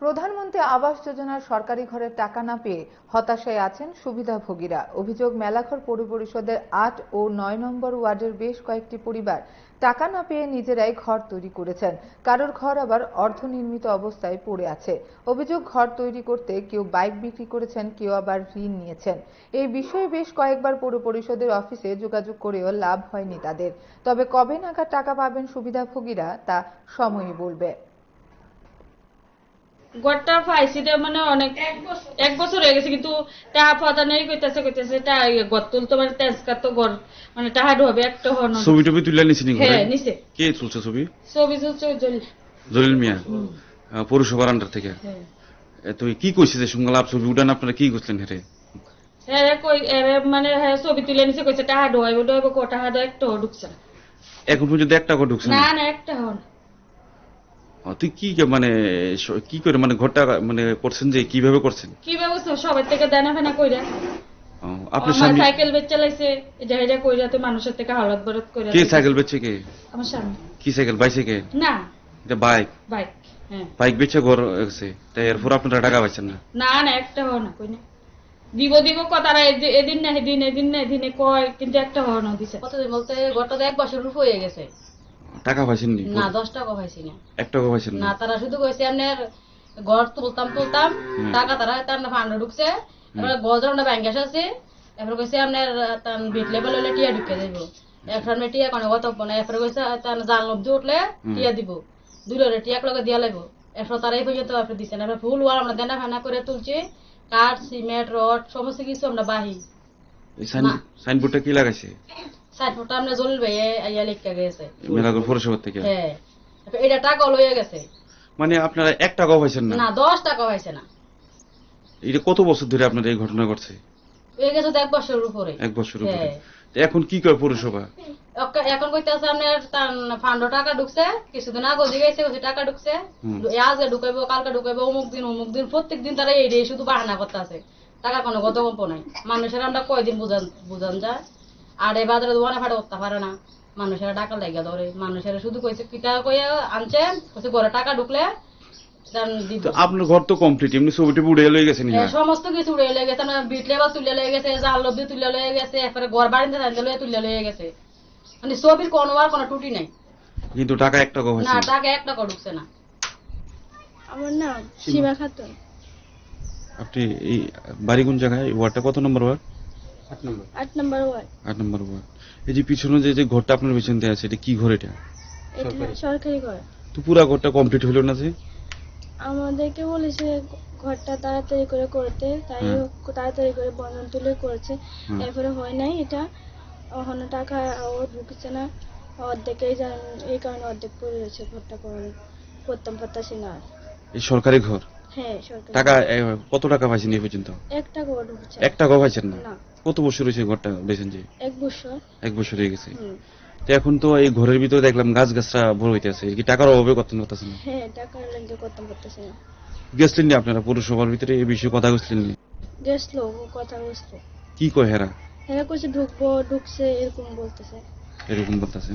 প্রধানমন্ত্রী আবাস যোজনার সরকারি ঘরের টাকা না পেয়ে হতাশায় আছেন সুবিধাভোগীরা। অভিযোগ, মেলাঘর পৌর পরিষদের ৮ ও ৯ নম্বর ওয়ার্ডের বেশ কয়েকটি পরিবার টাকা না পেয়ে নিজেরাই ঘর তৈরি করেছেন। কারোর ঘর আবার অর্ধনির্মিত অবস্থায় পড়ে আছে। অভিযোগ, ঘর তৈরি করতে কেউ বাইক বিক্রি করেছেন, কেউ আবার ঋণ নিয়েছেন। এই বিষয়ে বেশ কয়েকবার পৌর পরিষদের অফিসে যোগাযোগ করেও লাভ হয়নি তাদের। তবে কবে নাগাদ টাকা পাবেন সুবিধাভোগীরা তা সময়ই বলবে। ঘরটা পাইছি মানে অনেক এক বছর হয়ে গেছে, কিন্তু টাকা পাতা নেই, কইতাছে ঘর তুলতে মানে তেজকার তো ঘর মানে টাকা ঢোবে একটা হন। ছবি টবি তুলে নিছি নি? হ্যাঁ নিছে। কে তুলছে ছবি? ছবি তুলছে জলিল মিয়া, পৌরসভার আন্ডার থেকে। তুই কি কইছিস যে শুনলাম ছবি উঠান, আপনারা কি করছেন? হেরে হ্যাঁ কই মানে হ্যাঁ ছবি তুলে নিছে, কইছে টাকা ঢোয়াইব টাকা একটা ঢুকছে না। এখন পর্যন্ত একটা ঘর ঢুকছে না? না একটা হন। তুই কি মানে কি করে মানে ঘরটা মানে করছেন, যে কিভাবে করছেন? কিভাবে সবার থেকে দেনা ফেনা কইরা আপনার স্বামী সাইকেল বেচে লাইছে, এটা কইরা তো মানুষের থেকে হালত বরত কইরা। কে সাইকেল বেচে? কে? আমার স্বামী। কি সাইকেল? বাইসাইকেল? না, এটা বাইক। বাইক। হ্যাঁ বাইক বেচে ঘর গেছে, তাই এরপর আপনারা টাকা পাচ্ছেন না? না না একটা হন না, কই না দিব কথাটা এদিন না এদিনে কয়, কিন্তু একটা হন না দিছে। কতদিন বলতে ঘরটা 1 বছর রূপ হয়ে গেছে। টাকা পাইছেননি? না 10 টাকা পাইছি না। 1 টাকা পাইছেন না, না? তারা শুধু কইছে আপনার ঘর তুলতাম টাকা তারা তার ফান্ড ঢুকছে, এবারে গজরটা ব্যাংক আছে, এরপর কইছে আপনার তান বিট লেভেল হলে টিয়া ঢুকে দেব, এখন টিয়া কোনো কত না, এরপর কইছে তান জাল লব্ধি উঠলে টিয়া দিব, দুইলে টিয়া লগে দিয়া লাগবো। এরপর তারাই পর্যন্ত আপনি দিচ্ছেন। এরপর ফুল ওয়াল আমরা দেনা ফানা করে তুলছি, কাঠ সিমেন্ট রড সমস্ত কিছু আমরা বাহি। সাইনবোর্ডটা কি লাগাইছে? সাইনবোর্ডটা আমরা জলিল ভাই আইয়া লিখে গেছে মেলাঘর পৌরসভা থেকে। হ্যাঁ, এটা টাকা লইয়া গেছে। মানে আপনারা 1 টাকাও পাইছেন না? না 10 টাকা পাইছে না। এটা কত বছর ধরে আপনার এই ঘটনা ঘটছে? হয়ে গেছে তো 1 বছরের উপরে। 1 বছর উপরে। এখন কি করে পৌরসভা? এখন কইতাছে আপনার ফান্ড টাকা ঢুকছে, কিছুদিন আগে জিগাইছে ওই টাকা ঢুকছে, আজকে ঢুকাইবো কালকে ঢুকাইবো, অমুক দিন প্রত্যেক দিন তারা এই শুধু বাহানা করতেছে, টাকা কোনো গত গল্প নাই। মানুষের আমরা কয়দিন বুঝান যায়, আর এই বাজারে দোকানে ফাটে করতে পারে না, মানুষেরা টাকা লাগিয়া ধরে। মানুষেরা শুধু কইছে কিটা কইয়া আনছে, কইছে ঘরে টাকা ঢুকলে আপনার ঘর তো কমপ্লিট, এমনি ছবিটা উড়ে লয়ে গেছে? সমস্ত কিছু উড়ে লয়ে গেছে, আমরা বিট লেবার তুলে লয়ে গেছে, জাল লব্ধি তুলে লয়ে গেছে, এরপরে ঘর বাড়িতে তুলে লয়ে গেছে, মানে ছবির কোনো আর কোনো টুটি নাই। কিন্তু টাকা 1 টাকা হইছে না, টাকা 1 টাকা ঢুকছে না। আমার নাম সীমা খাতুন। আপনি এই বাড়ি কোন জায়গায়? ওয়ার্ডটা কত নম্বর ওয়ার্ড? 8 নম্বর ওয়ার্ড। 8 নম্বর ওয়ার্ড। এই যে পিছনে যে ঘরটা আপনার পিছন দিয়ে আছে, এটা কি ঘর? এটা সরকারি ঘর। তো পুরো ঘরটা কমপ্লিট হলো না? যে আমাদেরকে বলেছে ঘরটা তাড়াতাড়ি করে করতে, তাই তাড়াতাড়ি করে বন্ধন তুলে করেছে, এরপরে হয় নাই। এটা এখনো টাকা ঢুকছে না, অর্ধেকেই এই কারণে অর্ধেক পড়ে রয়েছে। ঘরটা করতাম পারতাছি না। এই সরকারি ঘর? হ্যাঁ সরকারি। টাকা কত টাকা পাইছেন এই পর্যন্ত? 1 টাকাও ঢুকছে। 1 টাকা পাইছেন না? না। কত বছর হয়েছে ঘরটা বেচেন? যে 1 বছর। 1 বছর হয়ে গেছে। তো এখন তো এই ঘরের ভিতরে দেখলাম গাছ গাছরা বড় হইতেছে, কি টাকার অভাবে করতে পারতেছেন না? হ্যাঁ, টাকার লাগে করতাম পারতাছি না। গেছিলেন নি আপনারা পৌরসভার ভিতরে এই বিষয়ে কথা বলছিলেন নি? গেছলো, কথা বলছিল। কি কয় হেরা? কইছে ঢুকছে এরকম বলতেছে। এরকম বলতেছে।